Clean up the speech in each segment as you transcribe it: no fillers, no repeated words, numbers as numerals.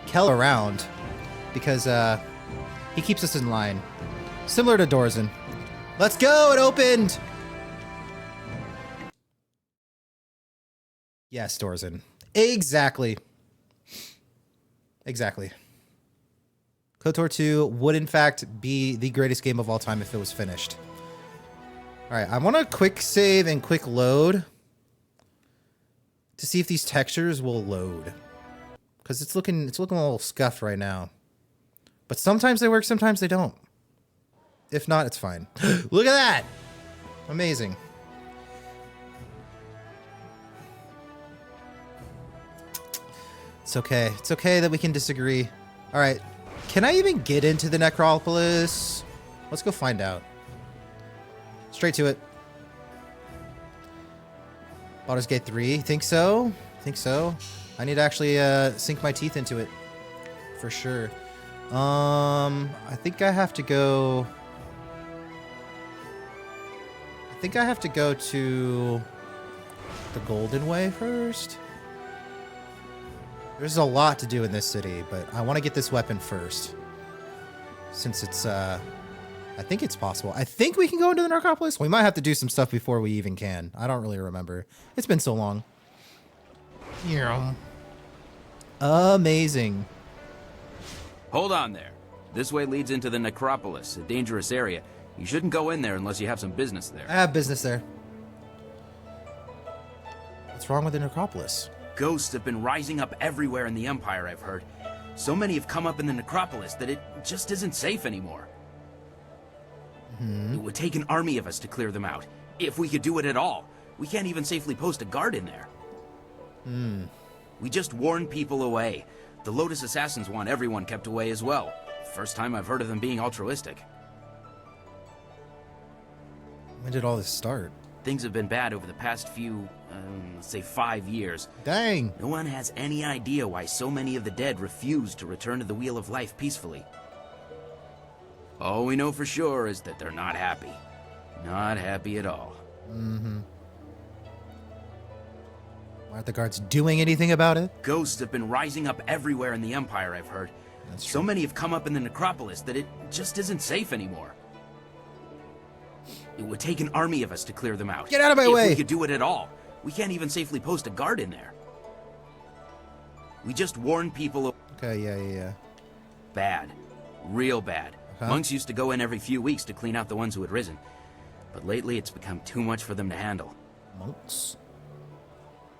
Kel around because he keeps us in line. Similar to Dorzen. Let's go! It opened! Yes, Dorzen. Exactly. Exactly. KOTOR 2 would in fact be the greatest game of all time if it was finished. Alright, I want to quick save and quick load to see if these textures will load. Because it's looking a little scuffed right now. But sometimes they work, sometimes they don't. If not, it's fine. Look at that! Amazing. It's okay. It's okay that we can disagree. Alright. Can I even get into the Necropolis? Let's go find out. Straight to it. Baldur's Gate 3. Think so? Think so? I need to actually sink my teeth into it. For sure. I think I have to go... I think I have to go to the Golden Way first. There's a lot to do in this city, but I want to get this weapon first. Since it's, I think it's possible. I think we can go into the Necropolis. We might have to do some stuff before we even can. I don't really remember. It's been so long. Yeah. Amazing. Hold on there. This way leads into the Necropolis, a dangerous area. You shouldn't go in there unless you have some business there. I have business there. What's wrong with the Necropolis? Ghosts have been rising up everywhere in the Empire, I've heard. So many have come up in the Necropolis that it just isn't safe anymore. It would take an army of us to clear them out, if we could do it at all. We can't even safely post a guard in there. We just warn people away. The Lotus Assassins want everyone kept away as well. First time I've heard of them being altruistic. When did all this start? Things have been bad over the past few, let's say 5 years. Dang. No one has any idea why so many of the dead refuse to return to the Wheel of Life peacefully. All we know for sure is that they're not happy. Not happy at all. Why aren't the guards doing anything about it? Ghosts have been rising up everywhere in the Empire, I've heard. That's true. So many have come up in the Necropolis that it just isn't safe anymore. It would take an army of us to clear them out. Get out of my if way! If we could do it at all. We can't even safely post a guard in there. We just warn people. Okay, yeah. Bad. Real bad. Uh-huh. Monks used to go in every few weeks to clean out the ones who had risen. But lately it's become too much for them to handle. Monks?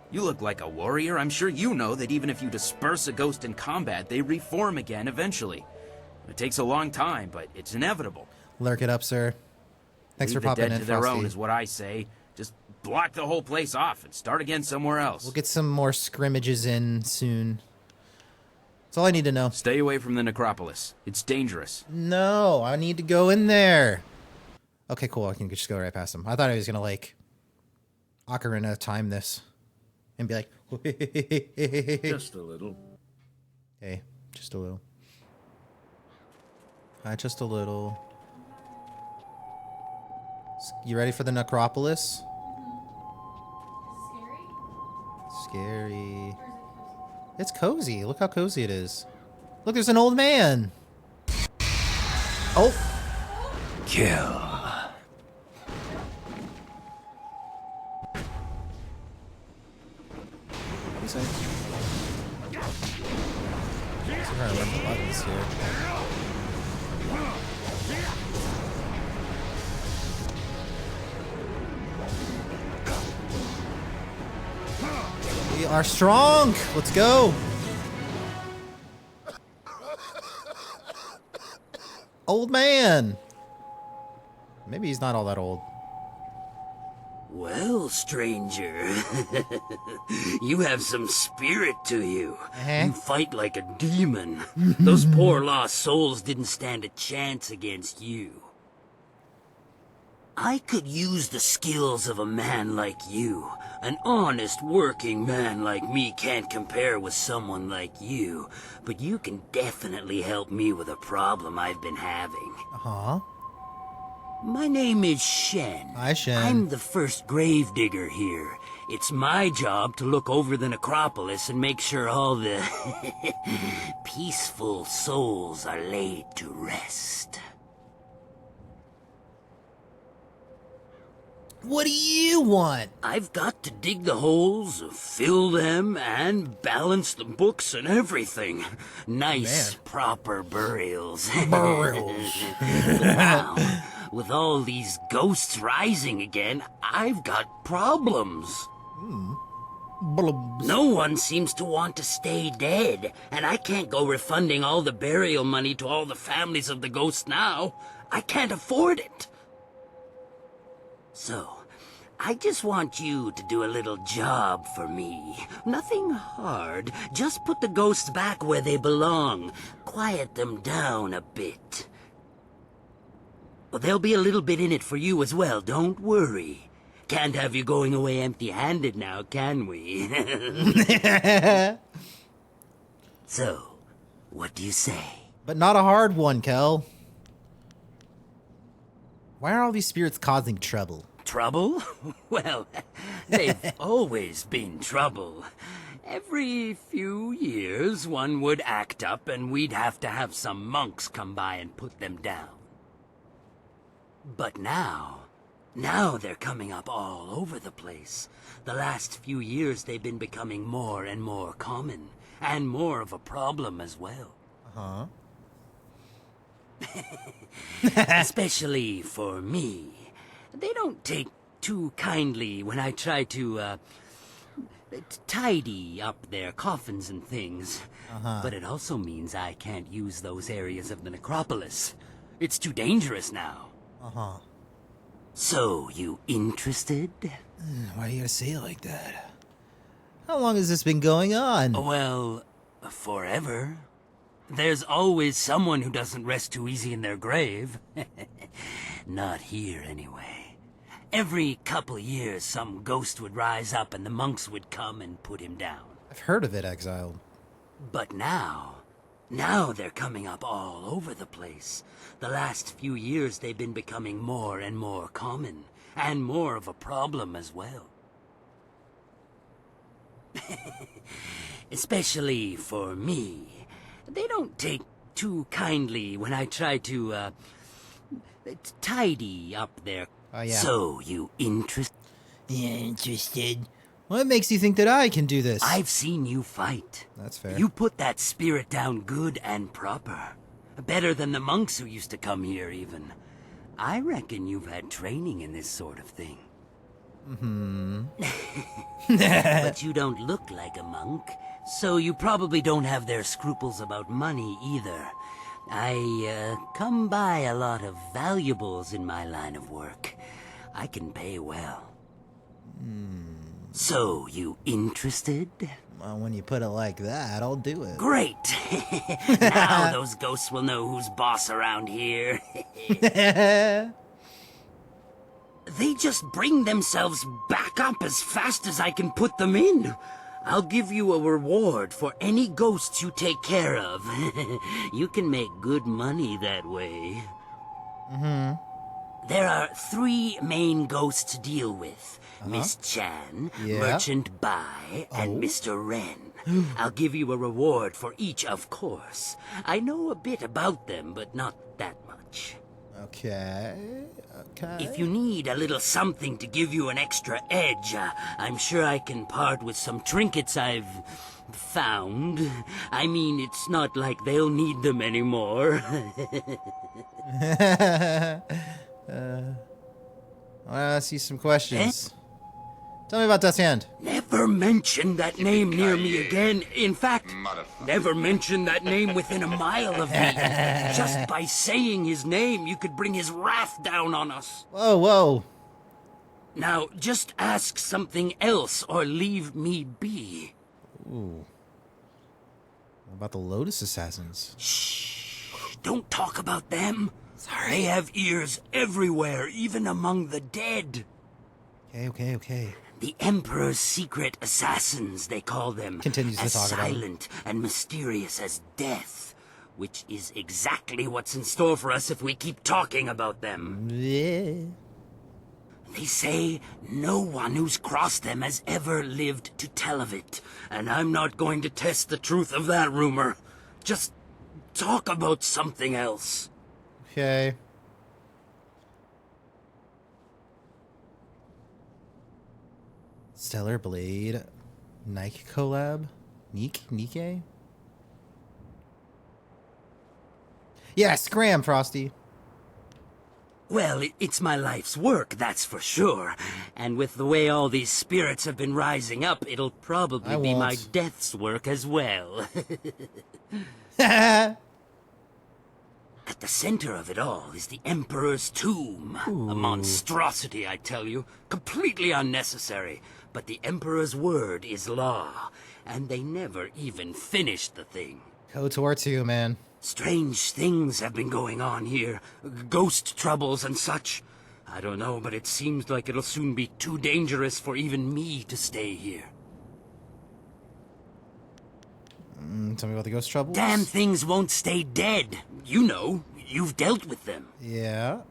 You look like a warrior. I'm sure you know that even if you disperse a ghost in combat, they reform again eventually. It takes a long time, but it's inevitable. Lurk it up, sir. Thanks Leave for popping the dead in, to their Frosty. own is what I say. Just block the whole place off and start again somewhere else. We'll get some more scrimmages in soon. That's all I need to know. Stay away from the Necropolis. It's dangerous. No, I need to go in there. Okay, cool. I can just go right past him. I thought I was gonna like Ocarina of Time this and be like, Just a little. hey, just a little. Hi, just a little. You ready for the Necropolis? Scary. It's cozy. Look how cozy it is. Look, there's an old man. Oh. Kill. What is that? I'm trying to remember the buttons here. We are strong. Let's go. Old man. Maybe he's not all that old. Well, stranger, you have some spirit to you. You fight like a demon. Those poor lost souls didn't stand a chance against you. I could use the skills of a man like you. An honest working man like me can't compare with someone like you, but you can definitely help me with a problem I've been having. Uh-huh. My name is Shen. Hi, Shen. I'm the first gravedigger here, It's my job to look over the Necropolis and make sure all the peaceful souls are laid to rest. What do you want? I've got to dig the holes, fill them, and balance the books and everything. Nice, proper burials. Burials. Now, with all these ghosts rising again, I've got problems. Blubs. No one seems to want to stay dead, and I can't go refunding all the burial money to all the families of the ghosts now. I can't afford it. So, I just want you to do a little job for me. Nothing hard. Just put the ghosts back where they belong. Quiet them down a bit. Well, there'll be a little bit in it for you as well, don't worry. Can't have you going away empty-handed now, can we? So, what do you say? But not a hard one, Kel. Why are all these spirits causing trouble? Trouble? Well, they've always been trouble. Every few years, one would act up and we'd have to have some monks come by and put them down. But now they're coming up all over the place. The last few years they've been becoming more and more common, and more of a problem as well. Uh-huh. Especially for me. They don't take too kindly when I try to, tidy up their coffins and things. Uh-huh. But it also means I can't use those areas of the Necropolis. It's too dangerous now. Uh-huh. So, you interested? Why do you gotta say it like that? How long has this been going on? Well, forever. There's always someone who doesn't rest too easy in their grave. Not here, anyway. Every couple years, some ghost would rise up and the monks would come and put him down. I've heard of it, Exiled. But now they're coming up all over the place. The last few years, they've been becoming more and more common, and more of a problem as well. Especially for me. They don't take too kindly when I try to, tidy up their... Oh, yeah. So, you interested? Yeah, interested. What makes you think that I can do this? I've seen you fight. That's fair. You put that spirit down good and proper. Better than the monks who used to come here, even. I reckon you've had training in this sort of thing. Mm-hmm. But you don't look like a monk, so you probably don't have their scruples about money either. I, come by a lot of valuables in my line of work. I can pay well. So, you interested? Well, when you put it like that, I'll do it. Great! Now those ghosts will know who's boss around here. They just bring themselves back up as fast as I can put them in. I'll give you a reward for any ghosts you take care of. You can make good money that way. Mm-hmm. There are 3 main ghosts to deal with. Miss Chan, Yeah. Merchant Bai, and Mr. Ren. I'll give you a reward for each, of course. I know a bit about them, but not that much. Okay. If you need a little something to give you an extra edge, I'm sure I can part with some trinkets I've found. I mean, it's not like they'll need them anymore. I see some questions. Tell me about Death's Hand. Never mention that name near me again. In fact, never mention that name within a mile of me. Just by saying his name, you could bring his wrath down on us. Whoa, whoa. Now, just ask something else or leave me be. Ooh. What about the Lotus Assassins? Shh. Don't talk about them. Sorry. They have ears everywhere, even among the dead. Okay. The Emperor's secret assassins, they call them. Continues to as talk about silent and mysterious as death. Which is exactly what's in store for us if we keep talking about them. Yeah. They say no one who's crossed them has ever lived to tell of it. And I'm not going to test the truth of that rumor. Just talk about something else. Okay. Stellar Blade. Nike collab? Nike? Yeah, scram, Frosty. Well, it's my life's work, that's for sure. And with the way all these spirits have been rising up, it'll probably be my death's work as well. At the center of it all is the Emperor's tomb. Ooh. A monstrosity, I tell you. Completely unnecessary. But the Emperor's word is law. And they never even finished the thing. KOTOR 2, man. Strange things have been going on here. Ghost troubles and such. I don't know, but it seems like it'll soon be too dangerous for even me to stay here. Tell me about the ghost troubles. Damn things won't stay dead. You know, you've dealt with them. Yeah.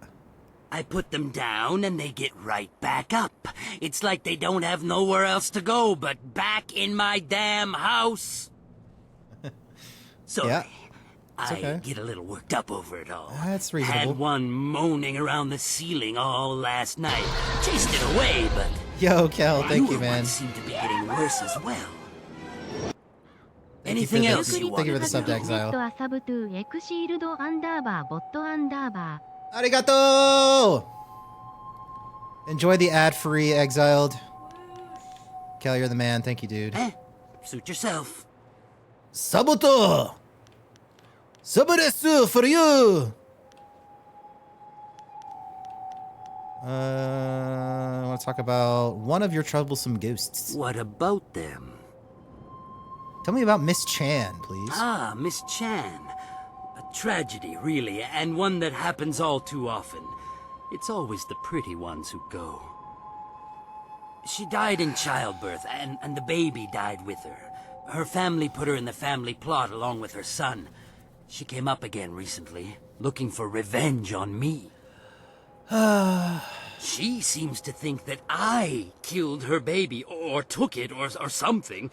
I put them down and they get right back up. It's like they don't have nowhere else to go but back in my damn house. Sorry. Yeah. I okay. get a little worked up over it all. That's reasonable. Had one moaning around the ceiling all last night. Chased it away, but... Yo, Kel, thank you, newer man. ones seem to be getting worse as well. Anything else you want? Thank you for the sub to Exile. と遊ぶとエクシールドアンダーバーボットアンダーバー Arigato! Enjoy the ad-free Exiled. Kel, you're the man. Thank you, dude. Suit yourself. Saboto! Saboresu for you! I want to talk about one of your troublesome ghosts. What about them? Tell me about Miss Chan, please. Ah, Miss Chan. A tragedy, really, and one that happens all too often. It's always the pretty ones who go. She died in childbirth, and the baby died with her. Her family put her in the family plot along with her son. She came up again recently, looking for revenge on me. She seems to think that I killed her baby, or took it, or something.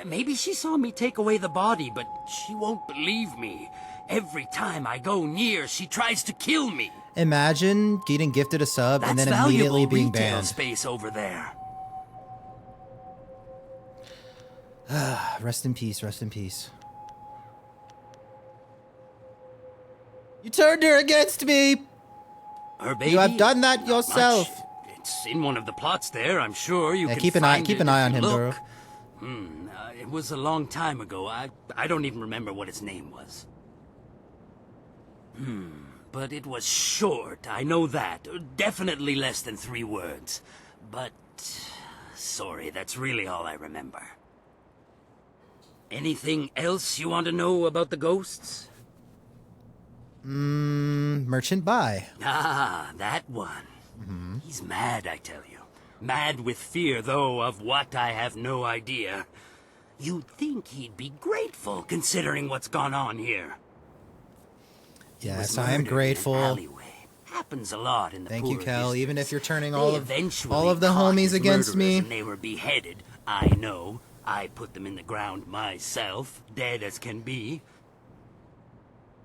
Maybe she saw me take away the body, but she won't believe me. Every time I go near, she tries to kill me. Imagine getting gifted a sub and then That's immediately valuable being retail banned. space over there. Rest in peace, rest in peace. You turned her against me! Her baby? You have done that Not yourself. much. It's in one of the plots there, I'm sure. You Yeah, can keep an find eye it on if you him, look. bro. It was a long time ago. I don't even remember what its name was. But it was short, I know that. Definitely less than 3 words. But... sorry, that's really all I remember. Anything else you want to know about the ghosts? Merchant buy. Ah, that one. He's mad, I tell you. Mad with fear, though, of what I have no idea. You'd think he'd be grateful, considering what's gone on here. He was Yes, I am murdered in an grateful. alleyway. Happens a lot in the Thank you, poorer Kel. Even districts. if you're turning They all of eventually the caught homies his against murderers me. And they were beheaded. I know. I put them in the ground myself, dead as can be.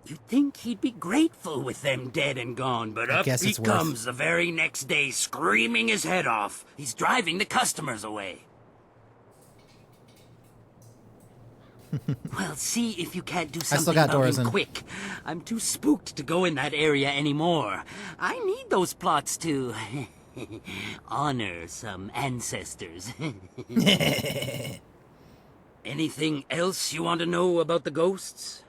You'd think he'd be grateful with them dead and gone, but I up guess he it's worth- comes the very next day, screaming his head off. He's driving the customers away. Well, see if you can't do still something got about doors him in. quick. I'm too spooked to go in that area anymore. I need those plots to honor some ancestors. Anything else you want to know about the ghosts?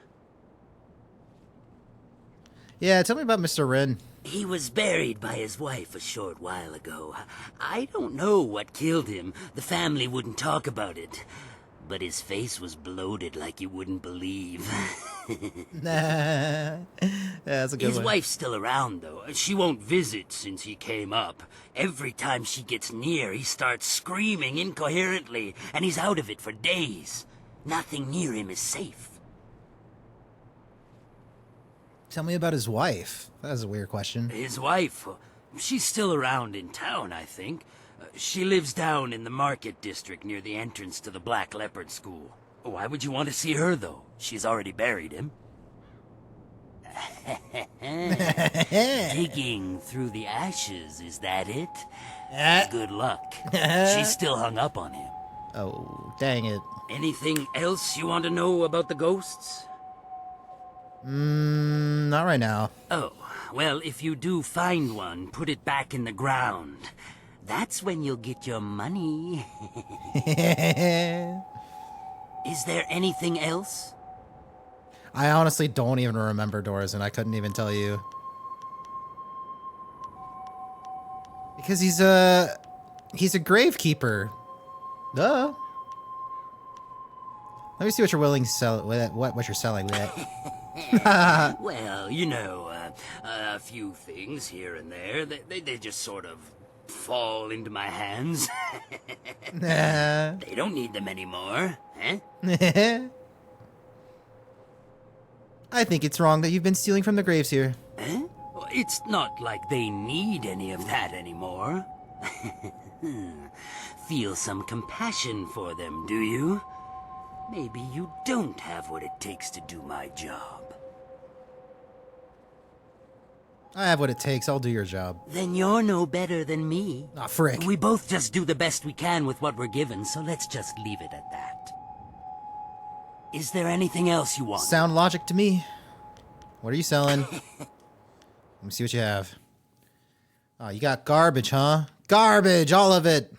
Yeah, tell me about Mr. Rin. He was buried by his wife a short while ago. I don't know what killed him. The family wouldn't talk about it. But his face was bloated like you wouldn't believe. Yeah, that's a good His one. wife's still around, though. She won't visit since he came up. Every time she gets near, he starts screaming incoherently, and he's out of it for days. Nothing near him is safe. Tell me about his wife. That was a weird question. His wife, She's still around in town, I think. She lives down in the market district near the entrance to the Black Leopard School. Why would you want to see her, though? She's already buried him. Digging through the ashes, is that it? Good luck. She's still hung up on him. Oh, dang it. Anything else you want to know about the ghosts? Not right now. Oh, well, if you do find one, put it back in the ground. That's when you'll get your money. Is there anything else? I honestly don't even remember doors, and I couldn't even tell you. Because he's a gravekeeper. Duh. Let me see what you're willing to sell. What you're selling. Well, you know, a few things here and there. They just sort of fall into my hands. They don't need them anymore, huh? I think it's wrong that you've been stealing from the graves here. Huh? Well, it's not like they need any of that anymore. Feel some compassion for them, do you? Maybe you don't have what it takes to do my job. I have what it takes. I'll do your job. Then you're no better than me. Ah, frick. We both just do the best we can with what we're given, so let's just leave it at that. Is there anything else you want? Sound logic to me. What are you selling? Let me see what you have. Oh, you got garbage, huh? Garbage, all of it.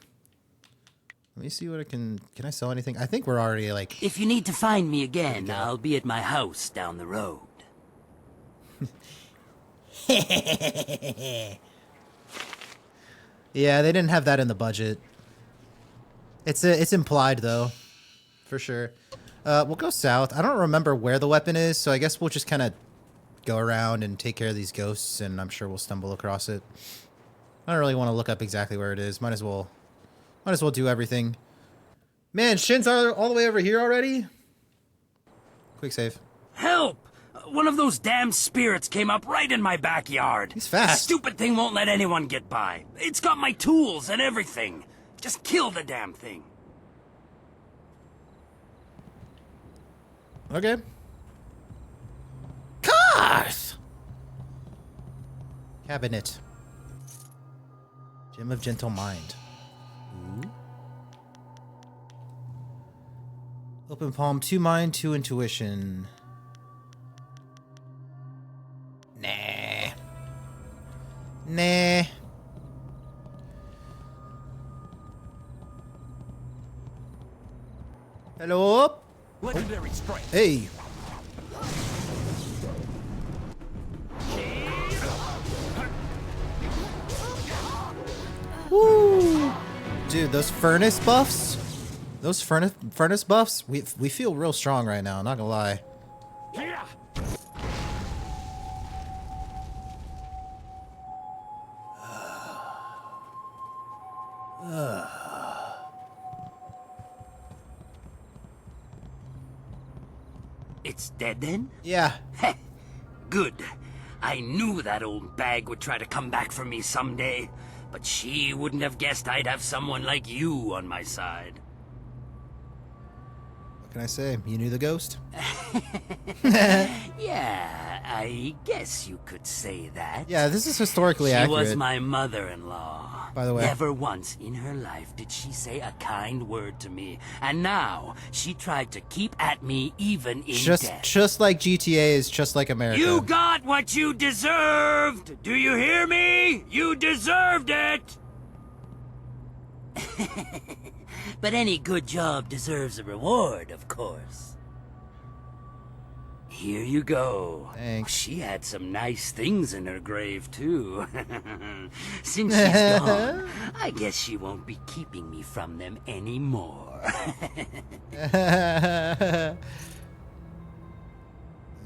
Let me see what I can I sell anything? I think we're already like... If you need to find me again, I'll be at my house down the road. Yeah, they didn't have that in the budget. It's implied though, for sure. We'll go south. I don't remember where the weapon is, so I guess we'll just kind of go around and take care of these ghosts, and I'm sure we'll stumble across it. I don't really want to look up exactly where it is. Might as well do everything. Man, Shin's all the way over here already? Quick save. Help! One of those damn spirits came up right in my backyard. He's fast. Stupid thing won't let anyone get by. It's got my tools and everything. Just kill the damn thing. Okay. Cars! Cabinet. Gem of Gentle Mind. Ooh. Open palm, 2 mind, 2 intuition. Nah. Nah. Hello? Legendary strike. Hey. Woo! Dude, those furnace buffs? Those furnace buffs? We feel real strong right now, not gonna lie. It's dead then? Yeah. Heh. Good. I knew that old bag would try to come back for me someday, but she wouldn't have guessed I'd have someone like you on my side. What can I say? You knew the ghost? Yeah, I guess you could say that. Yeah, this is historically She accurate. was my mother-in-law. By the way. Never once in her life did she say a kind word to me. And now, she tried to keep at me even in death. Just like GTA is just like America. You got what you deserved! Do you hear me? You deserved it! But any good job deserves a reward, of course. Here you go. Thanks. She had some nice things in her grave, too. Since she's gone, I guess she won't be keeping me from them anymore.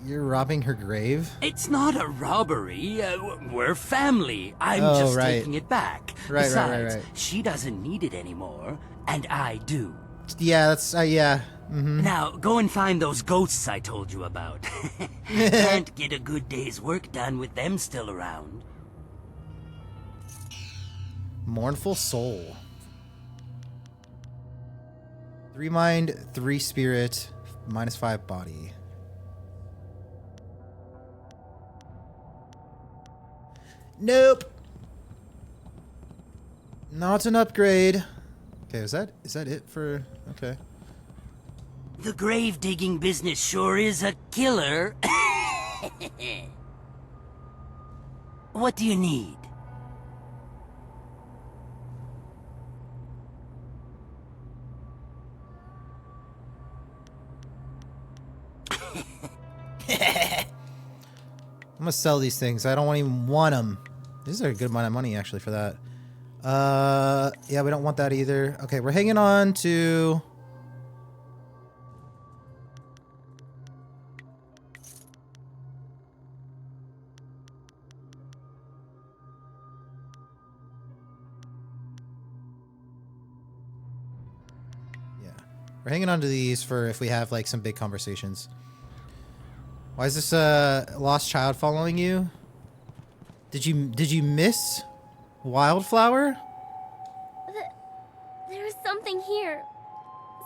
You're robbing her grave? It's not a robbery. We're family. I'm just taking it back. Right, Besides, right. she doesn't need it anymore, and I do. Yeah, that's, yeah. Mm-hmm. Now, go and find those ghosts I told you about. Can't get a good day's work done with them still around. Mournful Soul. 3 mind, 3 spirit, -5 body. Nope. Not an upgrade. Okay, is that it for... Okay. The grave digging business sure is a killer. What do you need? I'm gonna sell these things. I don't even want them. These are a good amount of money actually for that. Yeah, we don't want that either. Okay, we're hanging on to... Yeah. We're hanging on to these for if we have like some big conversations. Why is this lost child following you? Did you miss Wildflower? There is something here.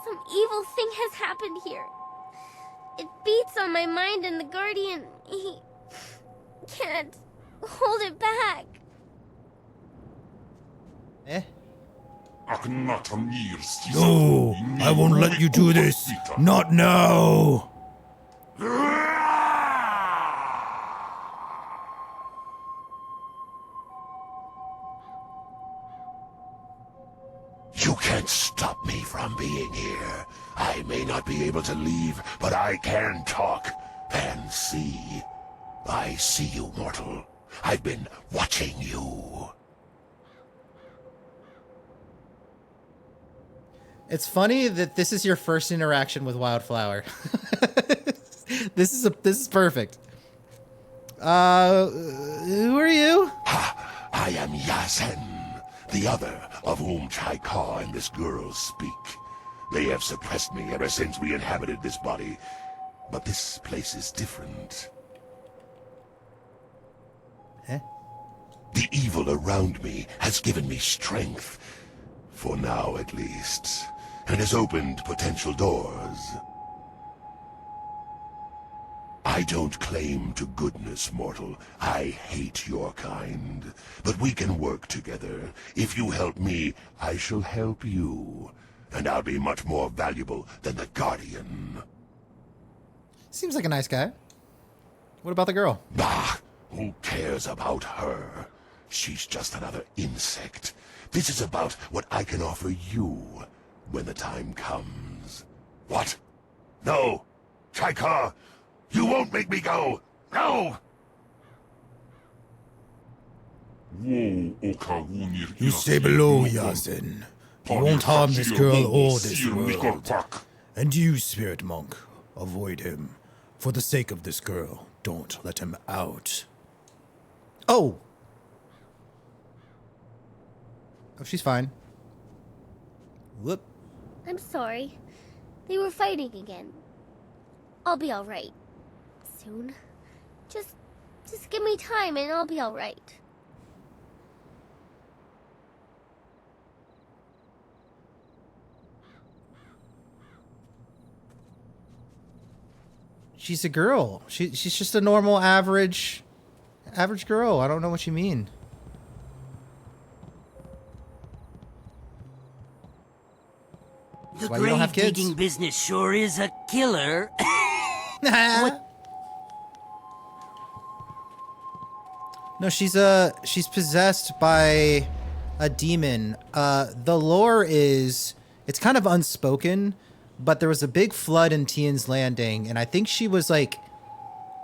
Some evil thing has happened here. It beats on my mind and the Guardian, he can't hold it back. Eh? No, I won't let you do this. Not now. You can't stop me from being here. I may not be able to leave, but I can talk and see. I see you, mortal. I've been watching you. It's funny that this is your first interaction with Wildflower. This is perfect. Who are you? I am Yasen, the other of whom Chaika and this girl speak. They have suppressed me ever since we inhabited this body, but this place is different. Eh? The evil around me has given me strength, for now at least, and has opened potential doors. I don't claim to goodness, mortal. I hate your kind. But we can work together. If you help me, I shall help you. And I'll be much more valuable than the Guardian. Seems like a nice guy. What about the girl? Bah! Who cares about her? She's just another insect. This is about what I can offer you when the time comes. What? No! Chaika! You won't make me go! No! You stay below, Yasin. You won't harm this girl or this world. And you, Spirit Monk, avoid him. For the sake of this girl, don't let him out. Oh! Oh, she's fine. Whoop. I'm sorry. They were fighting again. I'll be alright. Soon. Just give me time and I'll be alright. She's a girl. She's just a normal average girl. I don't know what you mean. The Why you don't have grave kids? digging business sure is a killer. What? No, she's possessed by a demon. The lore is, it's kind of unspoken, but there was a big flood in Tian's Landing, and I think she was like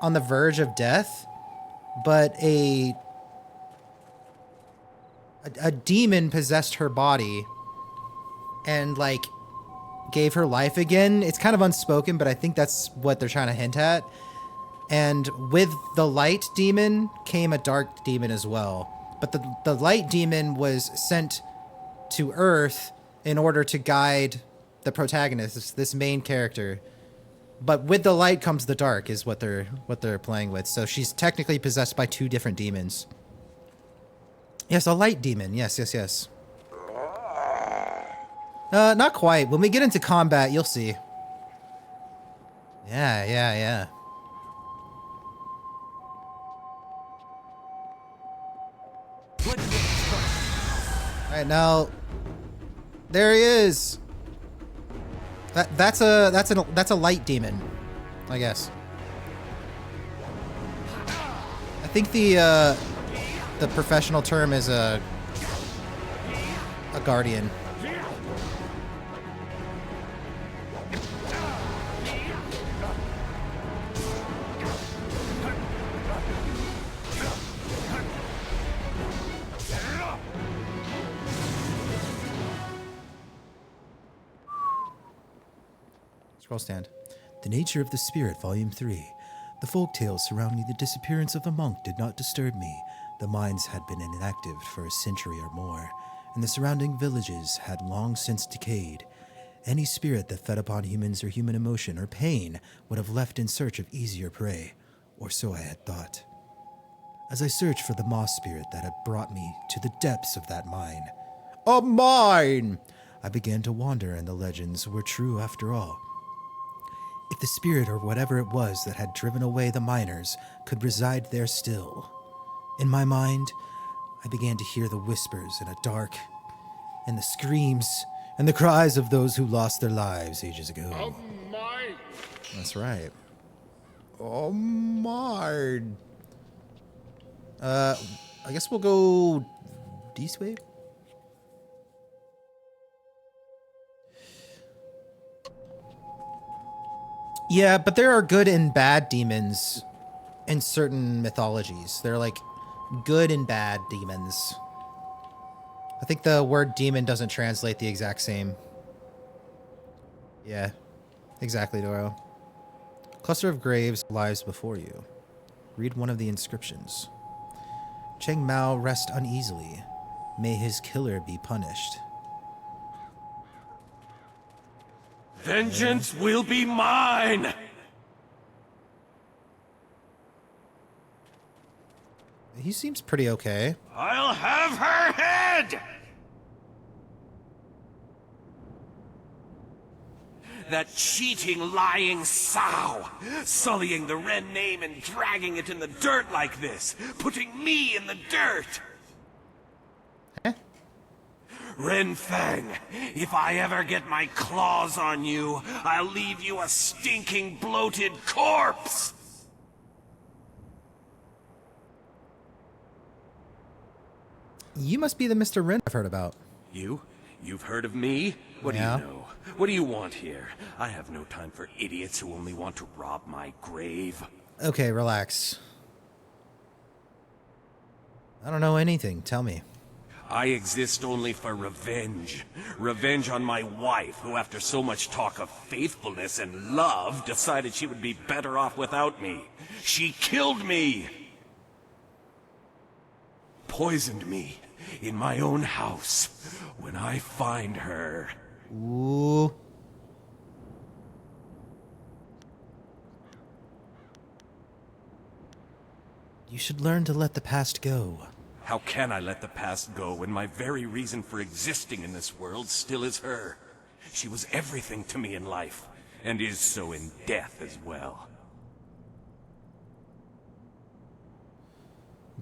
on the verge of death, but a demon possessed her body and like gave her life again. It's kind of unspoken, but I think that's what they're trying to hint at. And with the light demon came a dark demon as well. But the light demon was sent to Earth in order to guide the protagonist, this main character. But with the light comes the dark is what they're playing with. So she's technically possessed by 2 different demons. Yes, a light demon. Yes, yes, yes. Not quite. When we get into combat, you'll see. Yeah, yeah, yeah. Alright, now there he is. That's a light demon, I guess. I think the professional term is a guardian. Scroll stand. The Nature of the Spirit, Volume 3. The folk tales surrounding the disappearance of a monk did not disturb me. The mines had been inactive for a century or more, and the surrounding villages had long since decayed. Any spirit that fed upon humans or human emotion or pain would have left in search of easier prey, or so I had thought. As I searched for the moss spirit that had brought me to the depths of that mine, a mine! I began to wonder, and the legends were true after all. If the spirit or whatever it was that had driven away the miners could reside there still. In my mind, I began to hear the whispers in a dark, and the screams and the cries of those who lost their lives ages ago. That's right. Oh my. I guess we'll go this way. Yeah, but there are good and bad demons in certain mythologies. They're like good and bad demons. I think the word demon doesn't translate the exact same. Yeah, exactly, Doro. Cluster of graves lies before you. Read one of the inscriptions. Cheng Mao rest uneasily. May his killer be punished. Vengeance will be mine! He seems pretty okay. I'll have her head! That cheating, lying sow, sullying the Ren name and dragging it in the dirt like this, putting me in the dirt! Ren Fang, if I ever get my claws on you, I'll leave you a stinking, bloated corpse! You must be the Mr. Rin I've heard about. You've heard of me? What Yeah. do you know? What do you want here? I have no time for idiots who only want to rob my grave. Okay, relax. I don't know anything. Tell me. I exist only for revenge. Revenge on my wife, who after so much talk of faithfulness and love, decided she would be better off without me. She killed me! Poisoned me in my own house. When I find her... Ooh. You should learn to let the past go. How can I let the past go when my very reason for existing in this world still is her? She was everything to me in life, and is so in death as well.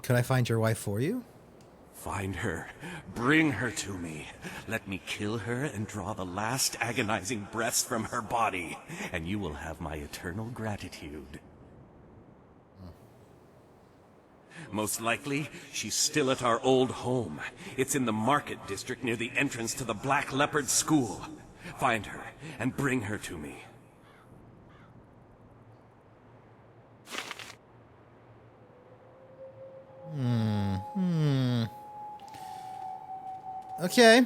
Could I find your wife for you? Find her. Bring her to me. Let me kill her and draw the last agonizing breaths from her body, and you will have my eternal gratitude. Most likely, she's still at our old home. It's in the market district near the entrance to the Black Leopard School. Find her and bring her to me. Okay.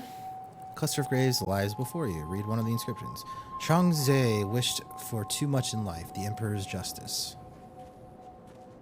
Cluster of graves lies before you. Read one of the inscriptions. Changzhe wished for too much in life, the Emperor's justice.